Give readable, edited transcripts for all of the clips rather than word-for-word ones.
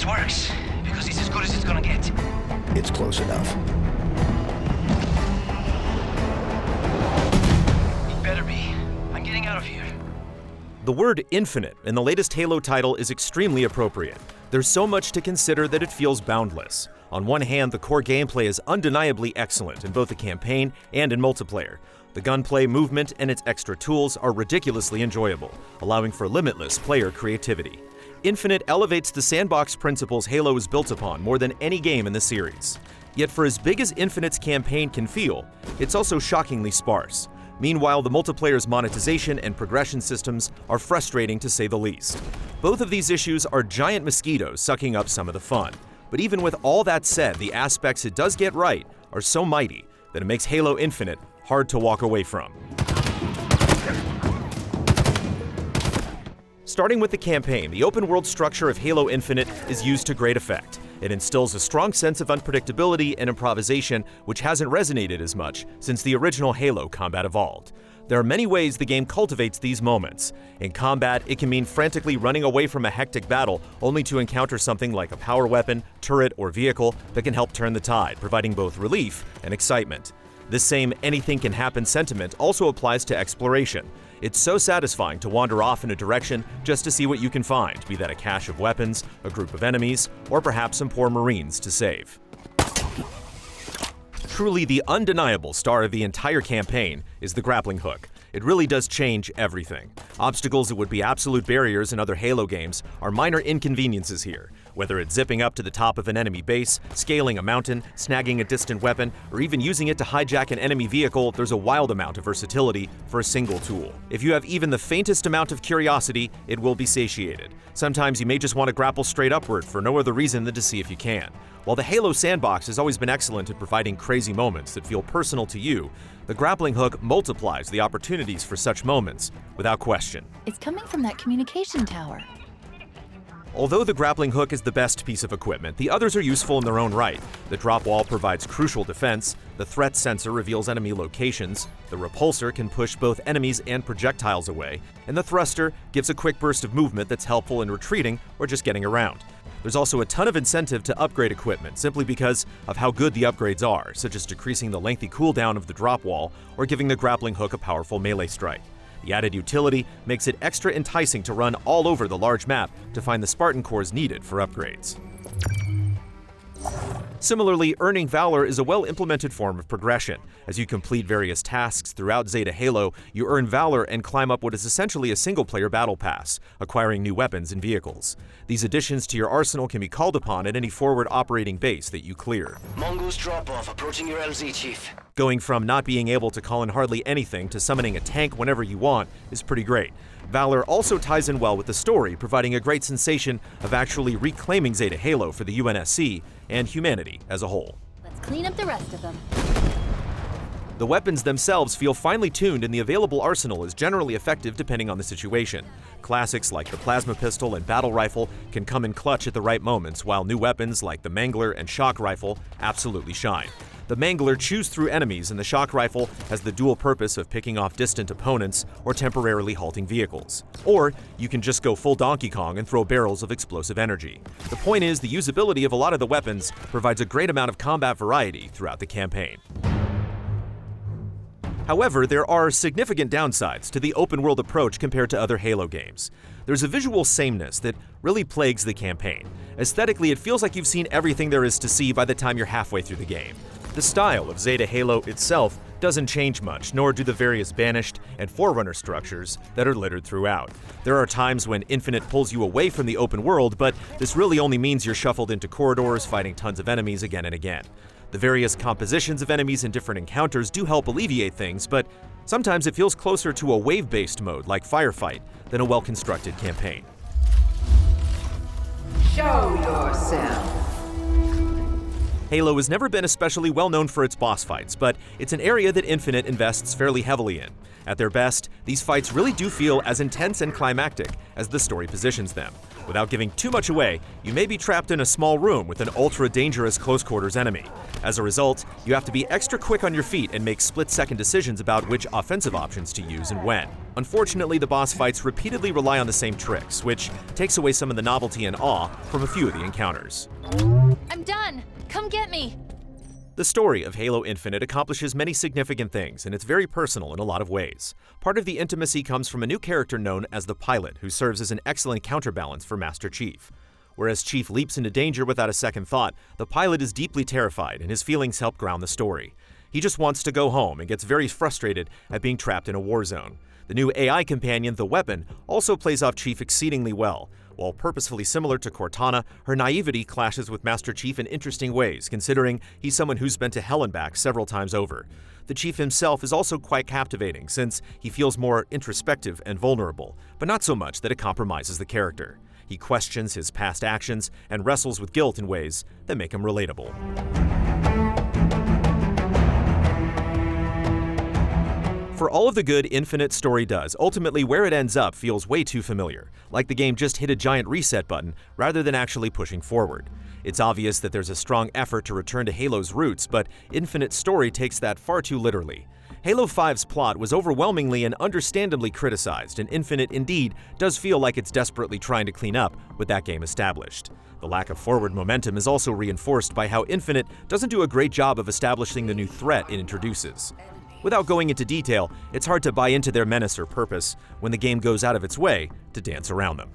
works, because it's as good as it's gonna get. It's close enough. It better be. I'm getting out of here. The word infinite in the latest Halo title is extremely appropriate. There's so much to consider that it feels boundless. On one hand, the core gameplay is undeniably excellent in both the campaign and in multiplayer. The gunplay, movement, and its extra tools are ridiculously enjoyable, allowing for limitless player creativity. Infinite elevates the sandbox principles Halo is built upon more than any game in the series. Yet for as big as Infinite's campaign can feel, it's also shockingly sparse. Meanwhile, the multiplayer's monetization and progression systems are frustrating to say the least. Both of these issues are giant mosquitoes sucking up some of the fun. But even with all that said, the aspects it does get right are so mighty that it makes Halo Infinite hard to walk away from. Starting with the campaign, the open-world structure of Halo Infinite is used to great effect. It instills a strong sense of unpredictability and improvisation, which hasn't resonated as much since the original Halo Combat Evolved. There are many ways the game cultivates these moments. In combat, it can mean frantically running away from a hectic battle only to encounter something like a power weapon, turret, or vehicle that can help turn the tide, providing both relief and excitement. This same anything-can-happen sentiment also applies to exploration. It's so satisfying to wander off in a direction just to see what you can find, be that a cache of weapons, a group of enemies, or perhaps some poor Marines to save. Truly the undeniable star of the entire campaign is the grappling hook. It really does change everything. Obstacles that would be absolute barriers in other Halo games are minor inconveniences here. Whether it's zipping up to the top of an enemy base, scaling a mountain, snagging a distant weapon, or even using it to hijack an enemy vehicle, there's a wild amount of versatility for a single tool. If you have even the faintest amount of curiosity, it will be satiated. Sometimes you may just want to grapple straight upward for no other reason than to see if you can. While the Halo sandbox has always been excellent at providing crazy moments that feel personal to you, the grappling hook multiplies the opportunities for such moments, without question. It's coming from that communication tower. Although the grappling hook is the best piece of equipment, the others are useful in their own right. The drop wall provides crucial defense, the threat sensor reveals enemy locations, the repulsor can push both enemies and projectiles away, and the thruster gives a quick burst of movement that's helpful in retreating or just getting around. There's also a ton of incentive to upgrade equipment simply because of how good the upgrades are, such as decreasing the lengthy cooldown of the drop wall or giving the grappling hook a powerful melee strike. The added utility makes it extra enticing to run all over the large map to find the Spartan cores needed for upgrades. Similarly, earning Valor is a well-implemented form of progression. As you complete various tasks throughout Zeta Halo, you earn Valor and climb up what is essentially a single-player battle pass, acquiring new weapons and vehicles. These additions to your arsenal can be called upon at any forward operating base that you clear. Mongoose drop-off approaching your LZ, Chief. Going from not being able to call in hardly anything to summoning a tank whenever you want is pretty great. Valor also ties in well with the story, providing a great sensation of actually reclaiming Zeta Halo for the UNSC and humanity as a whole. Let's clean up the rest of them. The weapons themselves feel finely tuned and the available arsenal is generally effective depending on the situation. Classics like the plasma pistol and battle rifle can come in clutch at the right moments, while new weapons like the Mangler and shock rifle absolutely shine. The Mangler chews through enemies and the shock rifle has the dual purpose of picking off distant opponents or temporarily halting vehicles. Or you can just go full Donkey Kong and throw barrels of explosive energy. The point is, the usability of a lot of the weapons provides a great amount of combat variety throughout the campaign. However, there are significant downsides to the open-world approach compared to other Halo games. There's a visual sameness that really plagues the campaign. Aesthetically, it feels like you've seen everything there is to see by the time you're halfway through the game. The style of Zeta Halo itself doesn't change much, nor do the various Banished and Forerunner structures that are littered throughout. There are times when Infinite pulls you away from the open world, but this really only means you're shuffled into corridors fighting tons of enemies again and again. The various compositions of enemies and different encounters do help alleviate things, but sometimes it feels closer to a wave-based mode like Firefight than a well-constructed campaign. Show yourself. Halo has never been especially well known for its boss fights, but it's an area that Infinite invests fairly heavily in. At their best, these fights really do feel as intense and climactic as the story positions them. Without giving too much away, you may be trapped in a small room with an ultra-dangerous close-quarters enemy. As a result, you have to be extra quick on your feet and make split-second decisions about which offensive options to use and when. Unfortunately, the boss fights repeatedly rely on the same tricks, which takes away some of the novelty and awe from a few of the encounters. I'm done! Come get me! The story of Halo Infinite accomplishes many significant things, and it's very personal in a lot of ways. Part of the intimacy comes from a new character known as the Pilot, who serves as an excellent counterbalance for Master Chief. Whereas Chief leaps into danger without a second thought, the Pilot is deeply terrified, and his feelings help ground the story. He just wants to go home and gets very frustrated at being trapped in a war zone. The new AI companion, the Weapon, also plays off Chief exceedingly well. While purposefully similar to Cortana, her naivety clashes with Master Chief in interesting ways, considering he's someone who's been to hell and back several times over. The Chief himself is also quite captivating, since he feels more introspective and vulnerable, but not so much that it compromises the character. He questions his past actions and wrestles with guilt in ways that make him relatable. For all of the good Infinite's story does, ultimately where it ends up feels way too familiar, like the game just hit a giant reset button rather than actually pushing forward. It's obvious that there's a strong effort to return to Halo's roots, but Infinite's story takes that far too literally. Halo 5's plot was overwhelmingly and understandably criticized, and Infinite indeed does feel like it's desperately trying to clean up with that game established. The lack of forward momentum is also reinforced by how Infinite doesn't do a great job of establishing the new threat it introduces. Without going into detail, it's hard to buy into their menace or purpose when the game goes out of its way to dance around them.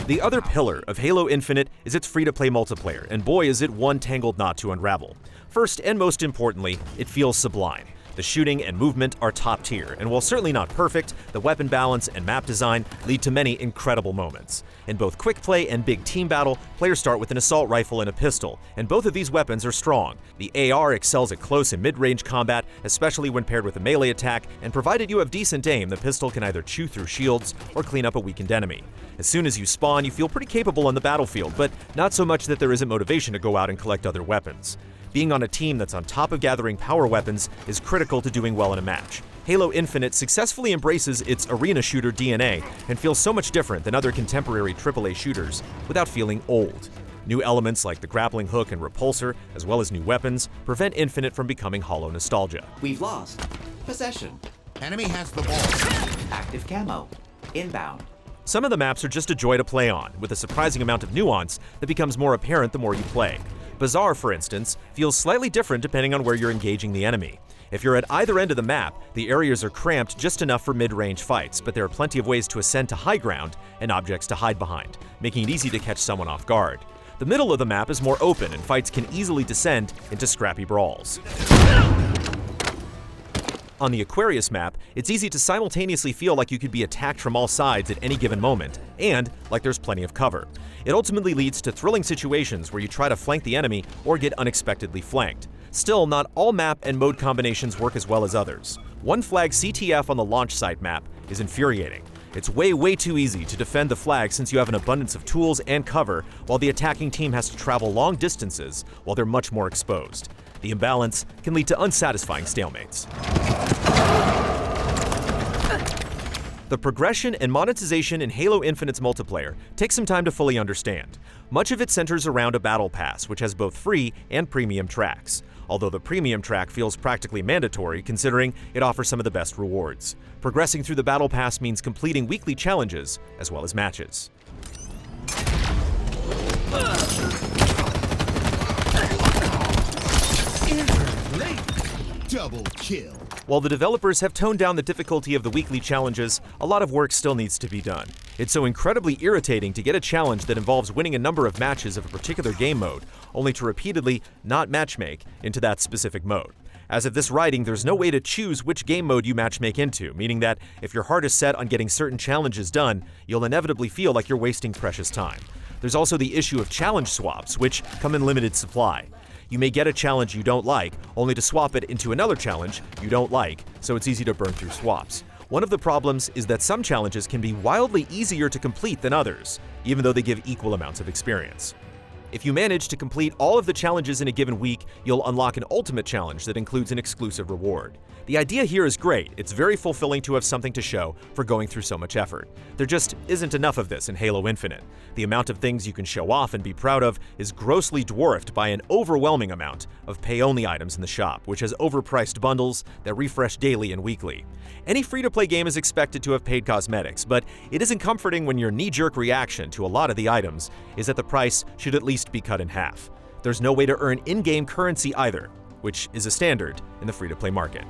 The other pillar of Halo Infinite is its free-to-play multiplayer, and boy is it one tangled knot to unravel. First and most importantly, it feels sublime. The shooting and movement are top tier, and while certainly not perfect, the weapon balance and map design lead to many incredible moments. In both quick play and big team battle, players start with an assault rifle and a pistol, and both of these weapons are strong. The AR excels at close and mid-range combat, especially when paired with a melee attack, and provided you have decent aim, the pistol can either chew through shields or clean up a weakened enemy. As soon as you spawn, you feel pretty capable on the battlefield, but not so much that there isn't motivation to go out and collect other weapons. Being on a team that's on top of gathering power weapons is critical to doing well in a match. Halo Infinite successfully embraces its arena shooter DNA and feels so much different than other contemporary AAA shooters without feeling old. New elements like the grappling hook and repulsor, as well as new weapons, prevent Infinite from becoming hollow nostalgia. We've lost. Possession. Enemy has the ball. Active camo. Inbound. Some of the maps are just a joy to play on, with a surprising amount of nuance that becomes more apparent the more you play. Bazaar, for instance, feels slightly different depending on where you're engaging the enemy. If you're at either end of the map, the areas are cramped just enough for mid-range fights, but there are plenty of ways to ascend to high ground and objects to hide behind, making it easy to catch someone off guard. The middle of the map is more open, and fights can easily descend into scrappy brawls. On the Aquarius map, it's easy to simultaneously feel like you could be attacked from all sides at any given moment, and like there's plenty of cover. It ultimately leads to thrilling situations where you try to flank the enemy or get unexpectedly flanked. Still, not all map and mode combinations work as well as others. One flag CTF on the launch site map is infuriating. It's way too easy to defend the flag since you have an abundance of tools and cover, while the attacking team has to travel long distances while they're much more exposed. The imbalance can lead to unsatisfying stalemates. The progression and monetization in Halo Infinite's multiplayer takes some time to fully understand. Much of it centers around a battle pass, which has both free and premium tracks, although the premium track feels practically mandatory considering it offers some of the best rewards. Progressing through the battle pass means completing weekly challenges as well as matches. Double kill. While the developers have toned down the difficulty of the weekly challenges, a lot of work still needs to be done. It's so incredibly irritating to get a challenge that involves winning a number of matches of a particular game mode, only to repeatedly not matchmake into that specific mode. As of this writing, there's no way to choose which game mode you matchmake into, meaning that if your heart is set on getting certain challenges done, you'll inevitably feel like you're wasting precious time. There's also the issue of challenge swaps, which come in limited supply. You may get a challenge you don't like, only to swap it into another challenge you don't like, so it's easy to burn through swaps. One of the problems is that some challenges can be wildly easier to complete than others, even though they give equal amounts of experience. If you manage to complete all of the challenges in a given week, you'll unlock an ultimate challenge that includes an exclusive reward. The idea here is great. It's very fulfilling to have something to show for going through so much effort. There just isn't enough of this in Halo Infinite. The amount of things you can show off and be proud of is grossly dwarfed by an overwhelming amount of pay-only items in the shop, which has overpriced bundles that refresh daily and weekly. Any free-to-play game is expected to have paid cosmetics, but it isn't comforting when your knee-jerk reaction to a lot of the items is that the price should at least be cut in half. There's no way to earn in-game currency either, which is a standard in the free-to-play market.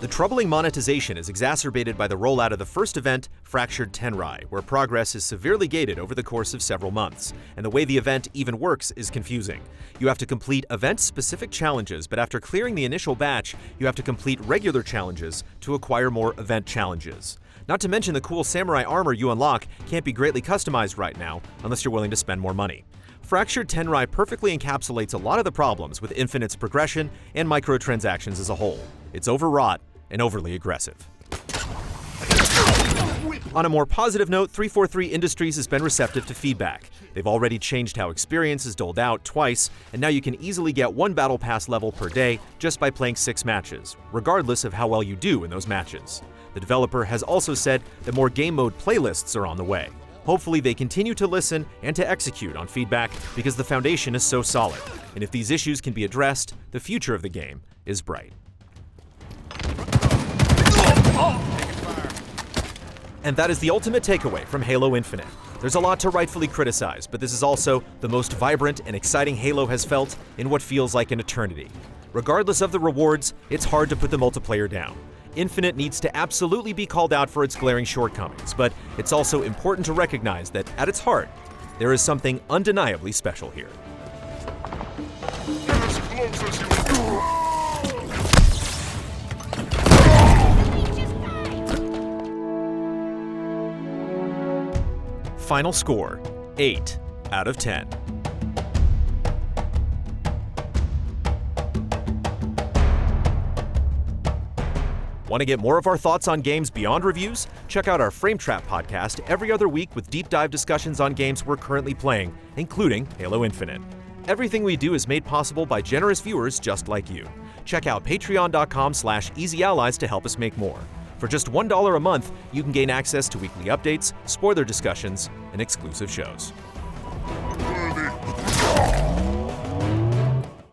The troubling monetization is exacerbated by the rollout of the first event, Fractured Tenrai, where progress is severely gated over the course of several months, and the way the event even works is confusing. You have to complete event-specific challenges, but after clearing the initial batch, you have to complete regular challenges to acquire more event challenges. Not to mention the cool samurai armor you unlock can't be greatly customized right now unless you're willing to spend more money. Fractured Tenrai perfectly encapsulates a lot of the problems with Infinite's progression and microtransactions as a whole. It's overwrought and overly aggressive. On a more positive note, 343 Industries has been receptive to feedback. They've already changed how experience is doled out twice, and now you can easily get 1 Battle Pass level per day just by playing 6 matches, regardless of how well you do in those matches. The developer has also said that more game mode playlists are on the way. Hopefully they continue to listen and to execute on feedback because the foundation is so solid, and if these issues can be addressed, the future of the game is bright. And that is the ultimate takeaway from Halo Infinite. There's a lot to rightfully criticize, but this is also the most vibrant and exciting Halo has felt in what feels like an eternity. Regardless of the rewards, it's hard to put the multiplayer down. Infinite needs to absolutely be called out for its glaring shortcomings, but it's also important to recognize that at its heart, there is something undeniably special here. Final score, 8 out of 10. Want to get more of our thoughts on games beyond reviews? Check out our Frame Trap podcast every other week with deep dive discussions on games we're currently playing, including Halo Infinite. Everything we do is made possible by generous viewers just like you. Check out patreon.com/easyallies to help us make more. For just $1 a month, you can gain access to weekly updates, spoiler discussions, and exclusive shows.